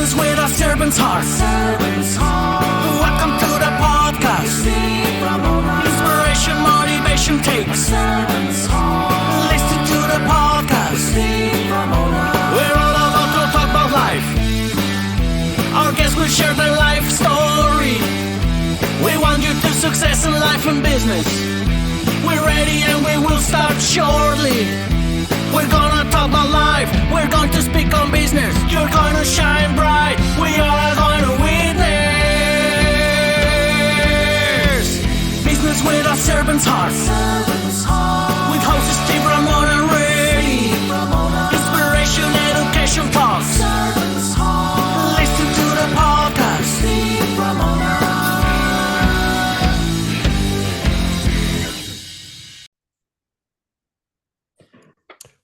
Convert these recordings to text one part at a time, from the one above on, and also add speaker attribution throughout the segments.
Speaker 1: Business with a servant's heart. Welcome to the podcast. Inspiration, motivation takes. Listen to the podcast. We're all about to talk about life. Our guests will share their life story. We want you to success in life and business. We're ready and we will start shortly. We're gonna talk about life. We're going to speak on business. You're gonna shine bright. We are going to witness. Business with a servant's heart. With hosts Steve, Ramona, and Ray. Inspiration, education talks. Listen to the podcast. Steve, Ramona.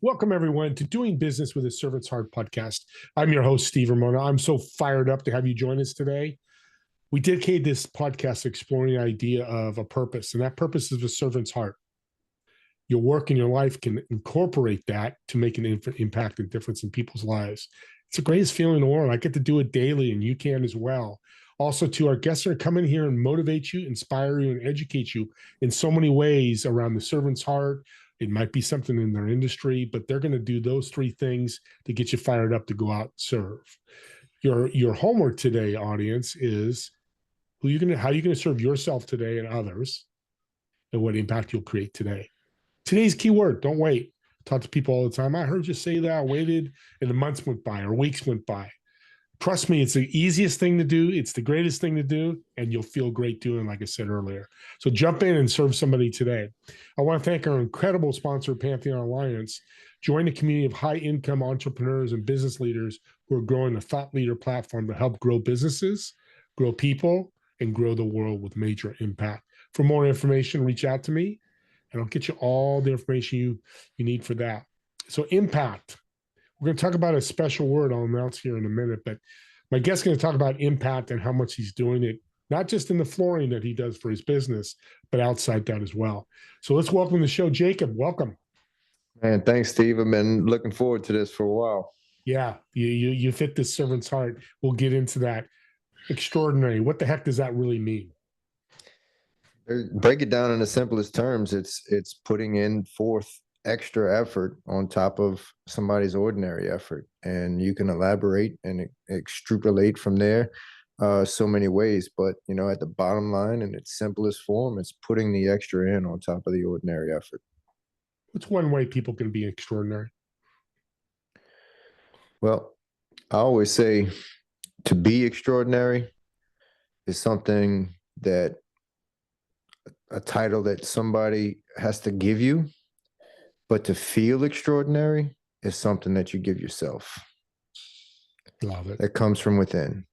Speaker 2: Welcome, everyone, to Doing Business with a Servant's Heart podcast. I'm your host, Steve Ramona. I'm so fired up to have you join us today. We dedicate this podcast to exploring the idea of a purpose, and that purpose is the servant's heart. Your work and your life can incorporate that to make an impact and difference in people's lives. It's the greatest feeling in the world. I get to do it daily, and you can as well. Also, to our guests are come in here and motivate you, inspire you, and educate you in so many ways around the servant's heart. It might be something in their industry, but they're going to do those three things to get you fired up to go out and serve. Your homework today, audience, is how are you going to serve yourself today and others, and what impact you'll create today. Today's key word: don't wait. I talk to people all the time. I heard you say that. I waited, and the months went by or weeks went by. Trust me, it's the easiest thing to do. It's the greatest thing to do, and you'll feel great doing, like I said earlier. So jump in and serve somebody today. I want to thank our incredible sponsor, Pantheon Alliance. Join the community of high-income entrepreneurs and business leaders who are growing a thought leader platform to help grow businesses, grow people, and grow the world with major impact. For more information, reach out to me, and I'll get you all the information you need for that. So impact. We're going to talk about a special word I'll announce here in a minute, but my guest's going to talk about impact and how much he's doing it, not just in the flooring that he does for his business, but outside that as well. So let's welcome to the show, Jacob. Welcome.
Speaker 3: Man, thanks, Steve. I've been looking forward to this for a while.
Speaker 2: Yeah, you fit this servant's heart. We'll get into that. Extraordinary. What the heck does that really mean?
Speaker 3: Break it down in the simplest terms. It's putting in forth extra effort on top of somebody's ordinary effort, and you can elaborate and extrapolate from there so many ways, but at the bottom line, in its simplest form, it's putting the extra in on top of the ordinary effort.
Speaker 2: What's one way people can be extraordinary?
Speaker 3: Well, I always say to be extraordinary is something that a title that somebody has to give you. But to feel extraordinary is something that you give yourself.
Speaker 2: Love it.
Speaker 3: That comes from within.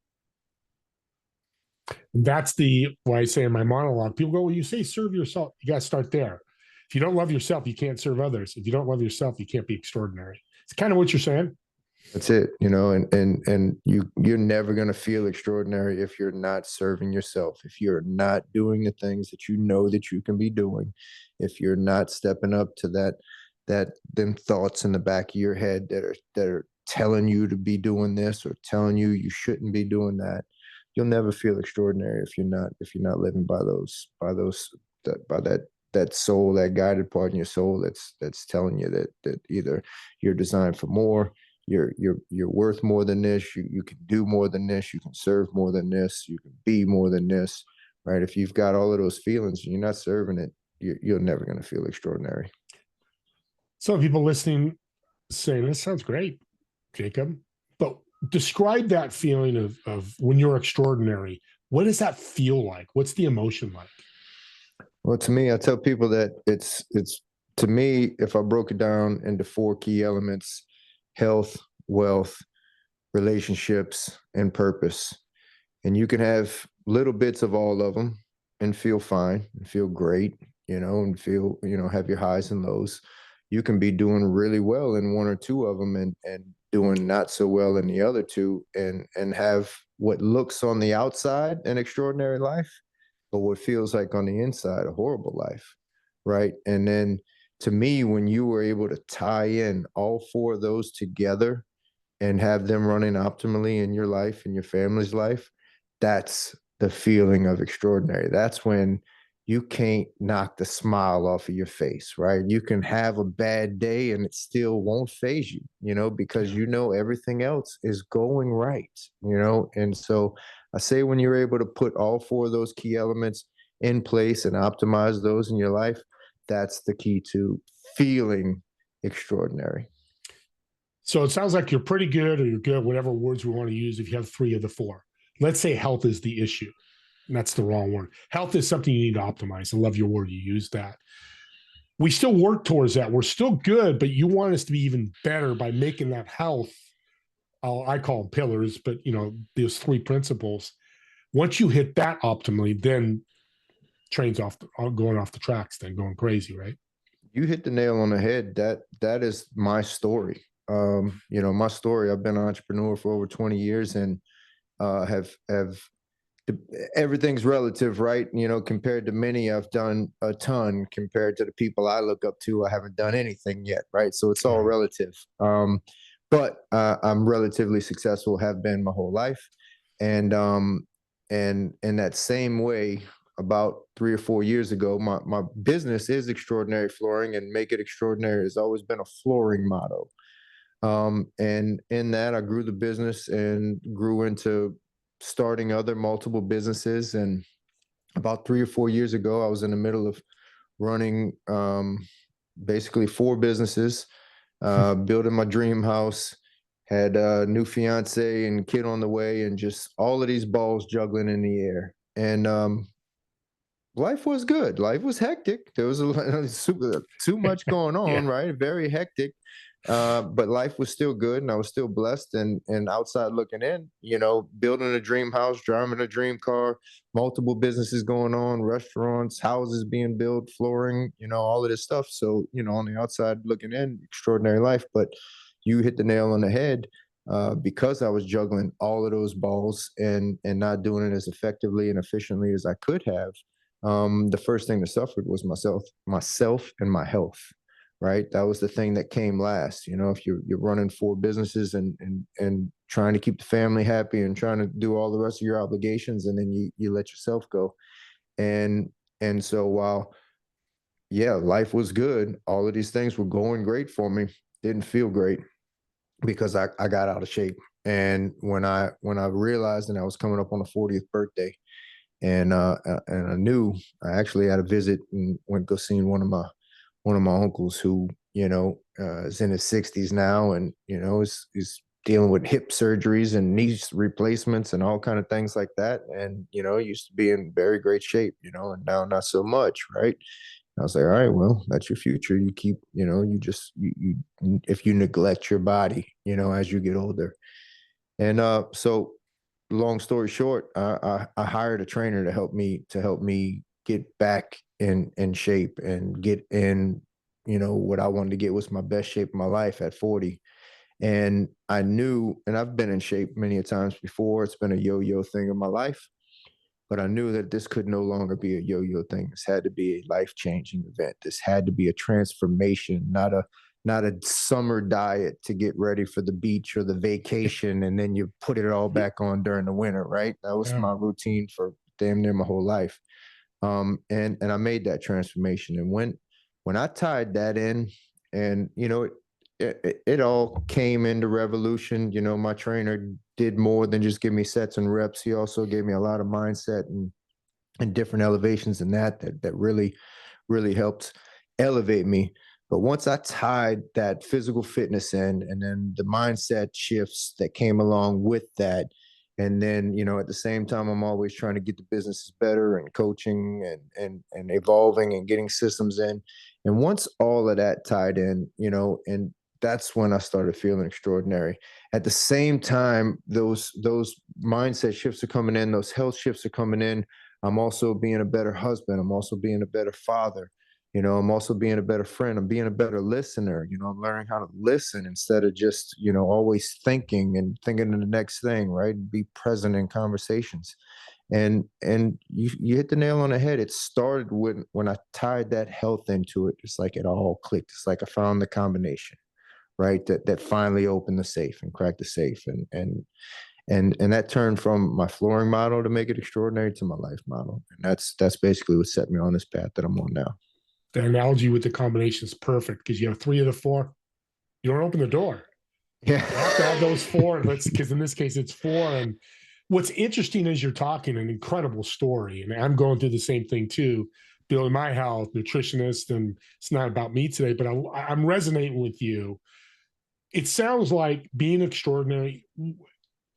Speaker 2: That's why I say in my monologue, people go, well, you say serve yourself. You got to start there. If you don't love yourself, you can't serve others. If you don't love yourself, you can't be extraordinary. It's kind of what you're saying.
Speaker 3: That's it. And you're never going to feel extraordinary if you're not serving yourself, if you're not doing the things that you know that you can be doing, if you're not stepping up to them thoughts in the back of your head that are telling you to be doing this or telling you shouldn't be doing that. You'll never feel extraordinary if you're not living by that soul, that guided part in your soul that's telling you that either you're designed for more, you're worth more than this, you can do more than this, you can serve more than this, you can be more than this, right? If you've got all of those feelings and you're not serving it, you're never going to feel extraordinary.
Speaker 2: Some people listening saying, this sounds great, Jacob, but describe that feeling of when you're extraordinary. What does that feel like? What's the emotion like?
Speaker 3: Well, to me, I tell people that it's to me, if I broke it down into 4 key elements: health, wealth, relationships, and purpose. And you can have little bits of all of them and feel fine and feel great, and feel, have your highs and lows. You can be doing really well in 1 or 2 of them and doing not so well in the other 2 and have what looks on the outside an extraordinary life, but what feels like on the inside a horrible life, right? And then to me, when you were able to tie in all 4 of those together and have them running optimally in your life and your family's life, that's the feeling of extraordinary. That's when you can't knock the smile off of your face, right? You can have a bad day and it still won't phase you, because everything else is going right, And so I say when you're able to put all four of those key elements in place and optimize those in your life, that's the key to feeling extraordinary.
Speaker 2: So it sounds like you're pretty good, or you're good, whatever words we want to use, if you have three of the four. Let's say health is the issue. And that's the wrong word. Health is something you need to optimize. I love your word. You use that. We still work towards that. We're still good, but you want us to be even better by making that health. I call them pillars, but those three principles. Once you hit that optimally, then trains going off the tracks, then going crazy, right?
Speaker 3: You hit the nail on the head. That is my story. My story. I've been an entrepreneur for over 20 years, and have everything's relative, right? Compared to many, I've done a ton. Compared to the people I look up to, I haven't done anything yet, right? So it's all relative. But I'm relatively successful, have been my whole life, and in that same way, about 3 or 4 years ago, my business is Extraordinary Flooring, and Make It Extraordinary has always been a flooring motto. And in that, I grew the business and grew into starting other multiple businesses. And about 3 or 4 years ago, I was in the middle of running basically 4 businesses, building my dream house, had a new fiance and kid on the way, and just all of these balls juggling in the air. And life was good. Life was hectic. There was too much going on, right? Very hectic. But life was still good, and I was still blessed, and outside looking in, building a dream house, driving a dream car, multiple businesses going on, restaurants, houses being built, flooring, all of this stuff. So, on the outside looking in, extraordinary life. But you hit the nail on the head, because I was juggling all of those balls and not doing it as effectively and efficiently as I could have. The first thing that suffered was myself and my health. Right. That was the thing that came last. If you're running 4 businesses and trying to keep the family happy and trying to do all the rest of your obligations, and then you let yourself go. And so while, life was good, all of these things were going great for me, didn't feel great because I got out of shape. And when I realized that I was coming up on the 40th birthday, and I knew I actually had a visit and went to go see one of my uncles who, is in his 60s now, and, is dealing with hip surgeries and knee replacements and all kind of things like that. And, used to be in very great shape, and now not so much. Right. I was like, all right, well, that's your future. You keep, if you neglect your body, as you get older. And so long story short, I hired a trainer to help me get back in shape and get in, what I wanted to get was my best shape of my life at 40. And I knew, and I've been in shape many a times before. It's been a yo-yo thing in my life, but I knew that this could no longer be a yo-yo thing. This had to be a life-changing event. This had to be a transformation, not a summer diet to get ready for the beach or the vacation, and then you put it all back on during the winter, right? That was my routine for damn near my whole life. And I made that transformation. And when I tied that in, and it all came into revolution. My trainer did more than just give me sets and reps. He also gave me a lot of mindset and different elevations in that really, really helped elevate me. But once I tied that physical fitness in, and then the mindset shifts that came along with that, and then, at the same time, I'm always trying to get the businesses better and coaching and evolving and getting systems in. And once all of that tied in, and that's when I started feeling extraordinary. At the same time, those mindset shifts are coming in, those health shifts are coming in. I'm also being a better husband. I'm also being a better father. I'm also being a better friend. I'm being a better listener. I'm learning how to listen instead of just, always thinking of the next thing, right? Be present in conversations. And you hit the nail on the head. It started when I tied that health into it. It's like it all clicked. It's like I found the combination, right? That finally opened the safe and cracked the safe, and that turned from my flooring model to make it extraordinary to my life model. And that's basically what set me on this path that I'm on now.
Speaker 2: The analogy with the combination is perfect because you have 3 of the 4. You don't open the door.
Speaker 3: Yeah.
Speaker 2: You have to have those 4. Because in this case, it's 4. And what's interesting is you're talking an incredible story. And I'm going through the same thing too. Building my health, nutritionist, and it's not about me today, but I'm resonating with you. It sounds like being extraordinary.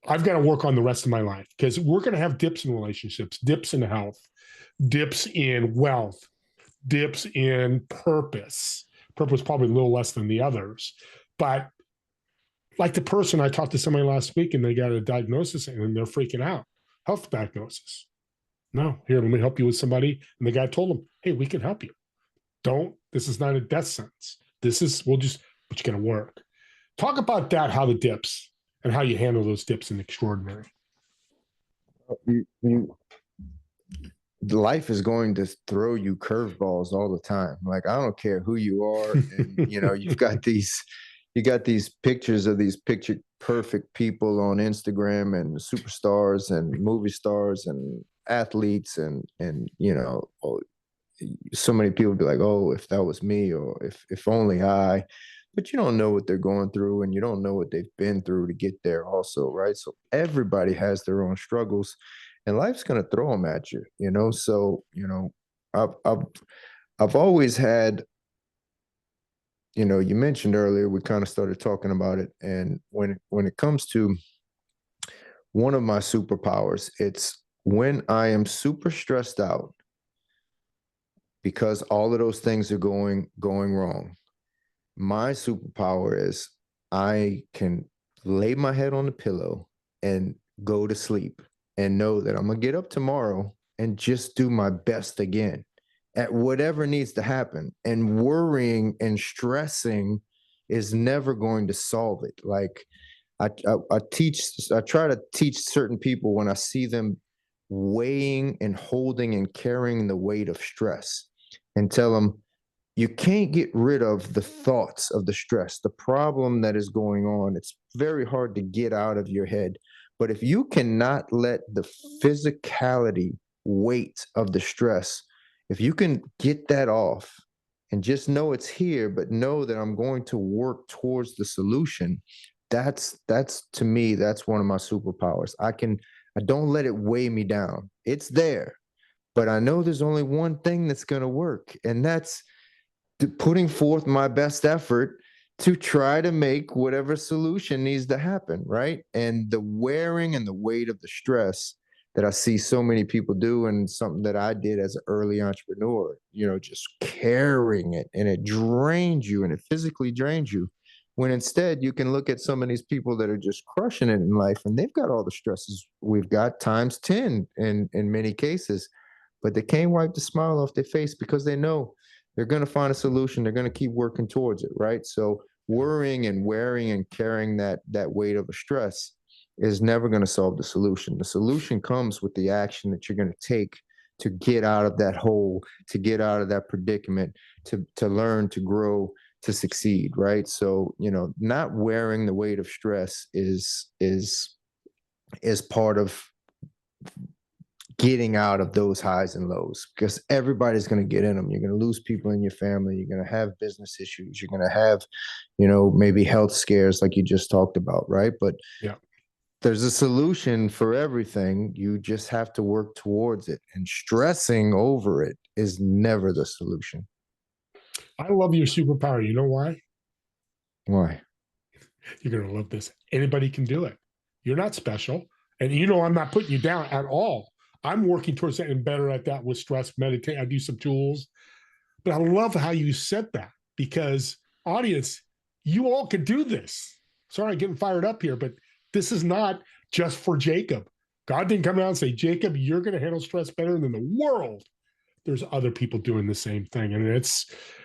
Speaker 2: I've got to work on the rest of my life because we're going to have dips in relationships, dips in health, dips in wealth, dips in purpose. Purpose probably a little less than the others. But like the person, I talked to somebody last week and they got a diagnosis and they're freaking out. Health diagnosis. No, here, let me help you with somebody. And the guy told them, hey, we can help you. This is not a death sentence. But you got to work. Talk about that, how the dips and how you handle those dips in extraordinary.
Speaker 3: Life is going to throw you curveballs all the time. Like, I don't care who you are. And, you've got these pictures of these picture perfect people on Instagram and superstars and movie stars and athletes. And so many people be like, oh, if that was me, or if only I. But you don't know what they're going through, and you don't know what they've been through to get there also, right? So everybody has their own struggles, and life's going to throw them at you, So, I've always had, you mentioned earlier, we kind of started talking about it. And when it comes to one of my superpowers, it's when I am super stressed out because all of those things are going wrong. My superpower is I can lay my head on the pillow and go to sleep and know that I'm going to get up tomorrow and just do my best again at whatever needs to happen. And worrying and stressing is never going to solve it. Like I try to teach certain people when I see them weighing and holding and carrying the weight of stress, and tell them, you can't get rid of the thoughts of the stress, the problem that is going on. It's very hard to get out of your head. But if you cannot let the physicality weight of the stress, if you can get that off and just know it's here, but know that I'm going to work towards the solution, that's to me, that's one of my superpowers. I don't let it weigh me down. It's there, but I know there's only one thing that's going to work, and that's putting forth my best effort to try to make whatever solution needs to happen, right? And the wearing and the weight of the stress that I see so many people do, and something that I did as an early entrepreneur, just carrying it, and it drains you, and it physically drains you. When instead you can look at some of these people that are just crushing it in life, and they've got all the stresses we've got times 10 in many cases, but they can't wipe the smile off their face because they know they're going to find a solution. They're going to keep working towards it, right? So worrying and wearing and carrying that weight of a stress is never going to solve the solution. The solution comes with the action that you're going to take to get out of that hole, to get out of that predicament, to learn, to grow, to succeed, right? So, not wearing the weight of stress is part of getting out of those highs and lows, because everybody's going to get in them. You're going to lose people in your family. You're going to have business issues. You're going to have, maybe health scares like you just talked about, right? But
Speaker 2: yeah,
Speaker 3: there's a solution for everything. You just have to work towards it, and stressing over it is never the solution.
Speaker 2: I love your superpower. You know why?
Speaker 3: Why?
Speaker 2: You're going to love this. Anybody can do it. You're not special. And I'm not putting you down at all. I'm working towards getting better at that with stress, meditate. I do some tools, but I love how you said that, because audience, you all can do this. Sorry, I'm getting fired up here, but this is not just for Jacob. God didn't come down and say, Jacob, you're going to handle stress better than the world. There's other people doing the same thing. And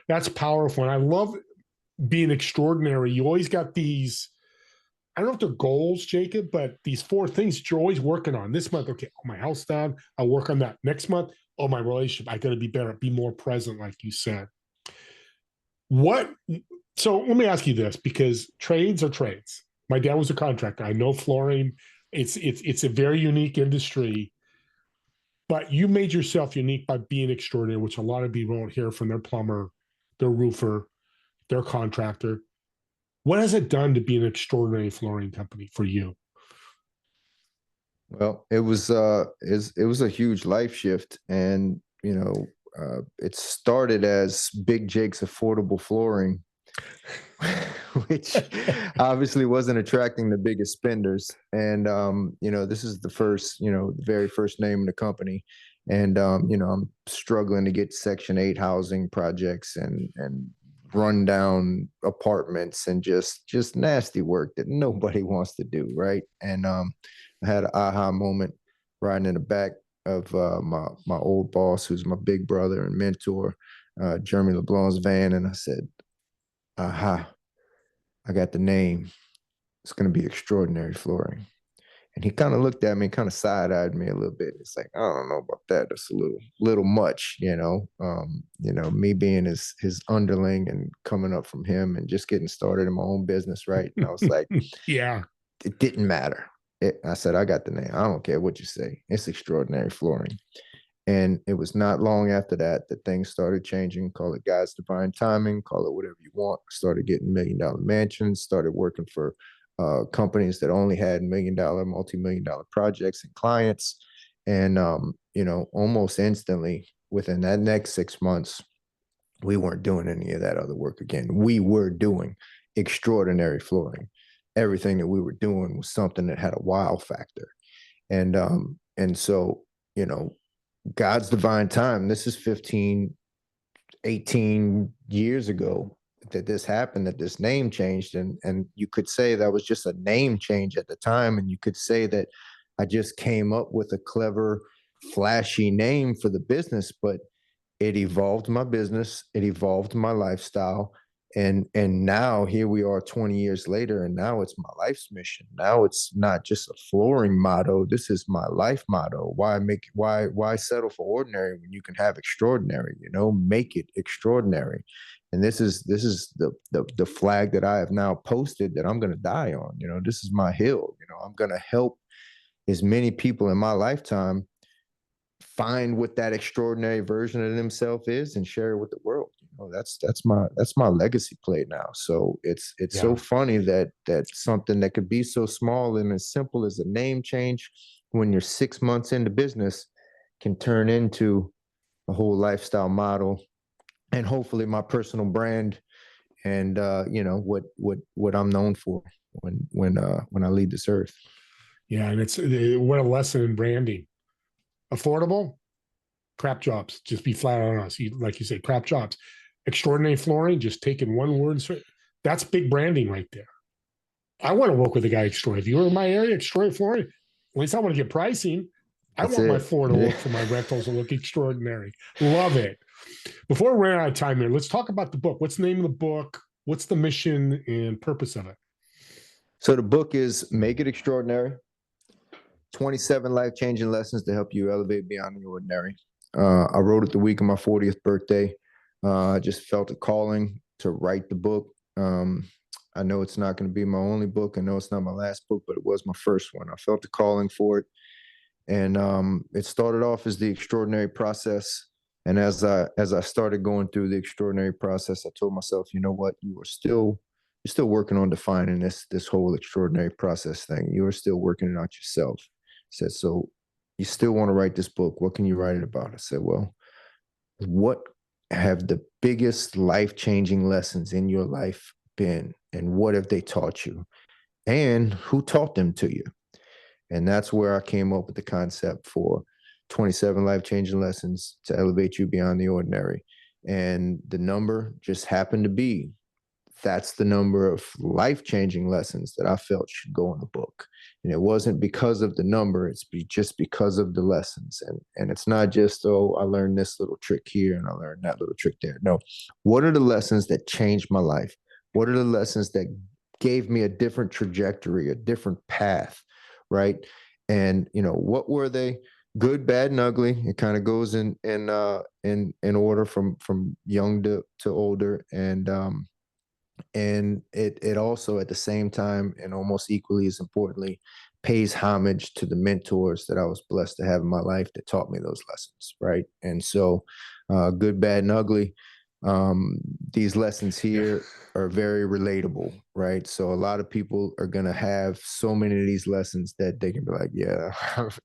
Speaker 2: that's powerful. And I love being extraordinary. You always got these, I don't know if they're goals, Jacob, but these 4 things that you're always working on. This month, okay, my health's down, I'll work on that. Next month, my relationship, I got to be better, be more present, like you said. What So let me ask you this, because trades are trades. My dad was a contractor. I know flooring. It's a very unique industry, but you made yourself unique by being extraordinary, which a lot of people don't hear from their plumber, their roofer, their contractor. What has it done to be an extraordinary flooring company for you?
Speaker 3: Well, it was a huge life shift, and it started as Big Jake's Affordable Flooring, which obviously wasn't attracting the biggest spenders. And this is the first, the very first name in the company, and I'm struggling to get Section 8 housing projects and run down apartments and just nasty work that nobody wants to do, right? And I had an aha moment riding in the back of my old boss, who's my big brother and mentor, Jeremy LeBlanc's van, and I said, aha, I got the name. It's going to be Extraordinary Flooring. And he kind of looked at me, kind of side-eyed me a little bit. It's like, I don't know about that. That's a little much, me being his underling and coming up from him and just getting started in my own business, right? And I was like,
Speaker 2: Yeah.
Speaker 3: it didn't matter. I said, I got the name. I don't care what you say. It's Extraordinary Flooring. And it was not long after that things started changing. Call it God's divine timing, call it whatever you want. Started getting $1 million mansions, started working for companies that only had multi-million dollar projects and clients. And, almost instantly within that next 6 months, we weren't doing any of that other work again. We were doing extraordinary flooring. Everything that we were doing was something that had a wow factor. And so, God's divine time, this is 15, 18 years ago that this happened, that this name changed. And you could say that was just a name change at the time. And you could say that I just came up with a clever, flashy name for the business, but it evolved my business, it evolved my lifestyle. And now here we are 20 years later, and now it's my life's mission. Now it's not just a flooring motto. This is my life motto. Why settle for ordinary when you can have extraordinary? Make it extraordinary. And this is the flag that I have now posted that I'm going to die on. This is my hill. I'm going to help as many people in my lifetime find what that extraordinary version of themselves is and share it with the world. That's my legacy play now. So it's so funny that something that could be so small and as simple as a name change when you're 6 months into business can turn into a whole lifestyle model and hopefully my personal brand and what I'm known for when I leave this earth.
Speaker 2: Yeah, and it's what a lesson in branding. Affordable, crap jobs. Just be flat on us. Like you say, crap jobs. Extraordinary flooring, just taking one word. That's big branding right there. I want to work with a guy extraordinary. If you were in my area, extraordinary flooring, at least I want to get pricing. I want my floor to look for my rentals to look extraordinary. Love it. Before we run out of time here, let's talk about the book. What's the name of the book? What's the mission and purpose of it?
Speaker 3: So the book is Make It Extraordinary. 27 life-changing lessons to help you elevate beyond the ordinary. I wrote it the week of my 40th birthday. I just felt a calling to write the book. I know it's not going to be my only book. I know it's not my last book, but it was my first one. I felt the calling for it. And it started off as the extraordinary process. And as I started going through the extraordinary process, I told myself, you know what, you're still working on defining this whole extraordinary process thing. You are still working it out yourself. I said, so you still want to write this book? What can you write it about? I said, well, what have the biggest life-changing lessons in your life been? And what have they taught you? And who taught them to you? And that's where I came up with the concept for 27 life-changing lessons to elevate you beyond the ordinary. And the number just happened to be, that's the number of life-changing lessons that I felt should go in the book. And it wasn't because of the number, it's just because of the lessons. And it's not just, oh, I learned this little trick here and I learned that little trick there. No, what are the lessons that changed my life? What are the lessons that gave me a different trajectory, a different path, right? And, what were they? Good, bad, and ugly. It kind of goes in order from young to older. And And it also at the same time, and almost equally as importantly, pays homage to the mentors that I was blessed to have in my life that taught me those lessons, right? And so, good, bad, and ugly, these lessons here are very relatable, right? So a lot of people are going to have so many of these lessons that they can be like, yeah,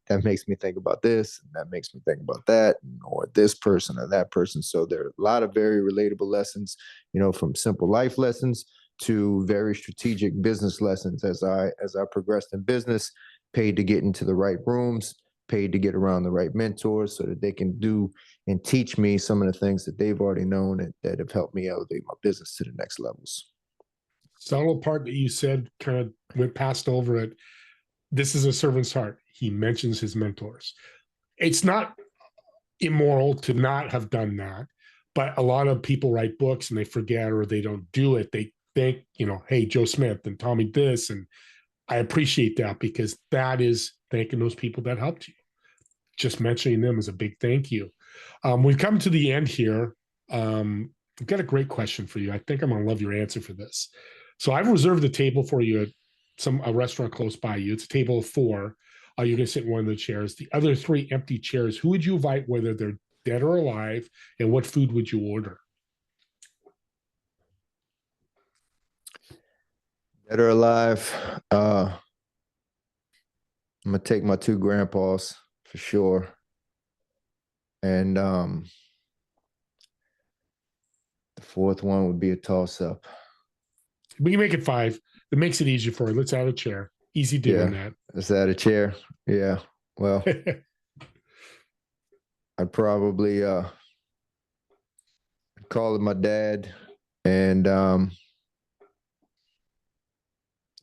Speaker 3: that makes me think about this, and that makes me think about that, or this person or that person. So there are a lot of very relatable lessons, from simple life lessons to very strategic business lessons as I progressed in business, paid to get into the right rooms, paid to get around the right mentors so that they can do and teach me some of the things that they've already known that have helped me elevate my business to the next levels.
Speaker 2: Subtle part that you said kind of went past over it. This is a servant's heart. He mentions his mentors. It's not immoral to not have done that, but a lot of people write books and they forget or they don't do it. They think, hey, Joe Smith and Tommy this, and I appreciate that because that is thanking those people that helped you. Just mentioning them is a big thank you. We've come to the end here. I've got a great question for you. I think I'm going to love your answer for this. So I've reserved a table for you at a restaurant close by you. It's a table of 4. You're going to sit in one of the chairs. The other 3 empty chairs, who would you invite, whether they're dead or alive, and what food would you order?
Speaker 3: Dead or alive, I'm going to take my 2 grandpas for sure. And the 4th one would be a toss-up.
Speaker 2: We can make it 5. It makes it easier for you. Let's add a chair. Easy doing that.
Speaker 3: Let's add a chair. Yeah. Well, I'd probably call it my dad and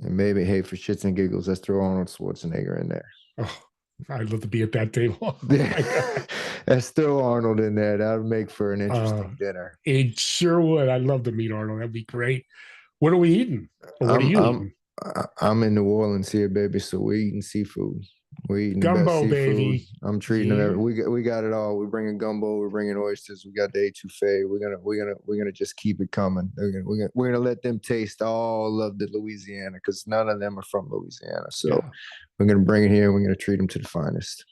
Speaker 3: maybe, hey, for shits and giggles, let's throw Arnold Schwarzenegger in there.
Speaker 2: Oh, I'd love to be at that table.
Speaker 3: Let's throw Arnold in there. That would make for an interesting dinner.
Speaker 2: It sure would. I'd love to meet Arnold. That'd be great. What are we eating? Or what are you eating?
Speaker 3: I'm in New Orleans here, baby. So we're eating seafood. We're eating
Speaker 2: gumbo,
Speaker 3: the best seafood.
Speaker 2: baby.
Speaker 3: I'm treating them. We got it all. We're bringing gumbo. We're bringing oysters. We got the etouffee. We're gonna just keep it coming. We're gonna let them taste all of the Louisiana because none of them are from Louisiana. So we're gonna bring it here. We're gonna treat them to the finest.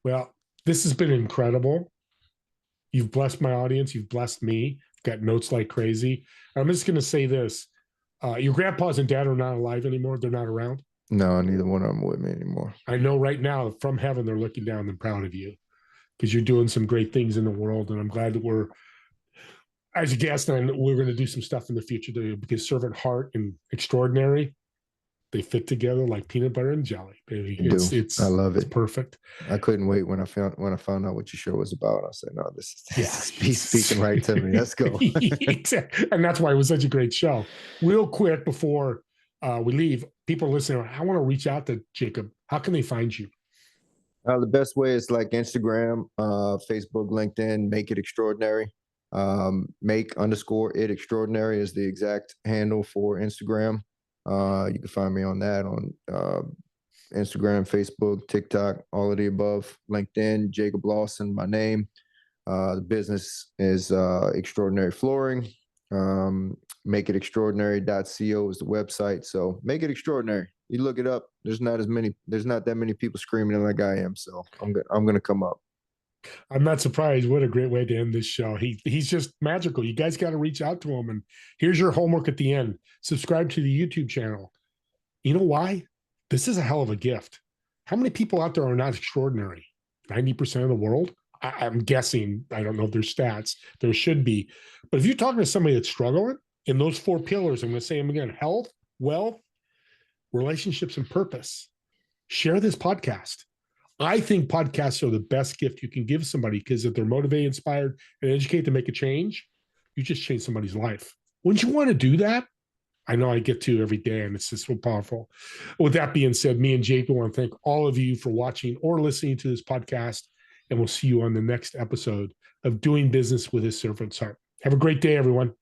Speaker 2: Well, this has been incredible. You've blessed my audience. You've blessed me. Got notes like crazy. I'm just gonna say this: your grandpas and dad are not alive anymore. They're not around.
Speaker 3: No, neither one of them with me anymore.
Speaker 2: I know right now from heaven they're looking down and proud of you because you're doing some great things in the world. And I'm glad that we're, as a guest, and we're going to do some stuff in the future too, because servant heart and extraordinary, they fit together like peanut butter and jelly, baby. I love it. It's perfect.
Speaker 3: I couldn't wait when I found out what your show was about. I said, no, this is speaking right to me. Let's go.
Speaker 2: Exactly. And that's why it was such a great show. Real quick before we leave, people are listening. I want to reach out to Jacob. How can they find you?
Speaker 3: The best way is like Instagram, Facebook, LinkedIn, Make It Extraordinary. Make_it extraordinary is the exact handle for Instagram. You can find me on that on Instagram, Facebook, TikTok, all of the above. LinkedIn, Jacob Lawson, my name. The business is Extraordinary Flooring. MakeItExtraordinary.co is the website. So Make It Extraordinary. You look it up. There's not that many people screaming like I am. So I'm gonna come up.
Speaker 2: I'm not surprised. What a great way to end this show. He's just magical. You guys got to reach out to him. And here's your homework at the end. Subscribe to the YouTube channel. You know why? This is a hell of a gift. How many people out there are not extraordinary? 90% of the world? I'm guessing. I don't know if there's stats. There should be. But if you're talking to somebody that's struggling in those 4 pillars, I'm going to say them again: health, wealth, relationships, and purpose. Share this podcast. I think podcasts are the best gift you can give somebody because if they're motivated, inspired, and educated to make a change, you just change somebody's life. Wouldn't you want to do that? I know I get to every day, and it's just so powerful. With that being said, me and Jake want to thank all of you for watching or listening to this podcast, and we'll see you on the next episode of Doing Business with His Servant's Heart. Have a great day, everyone.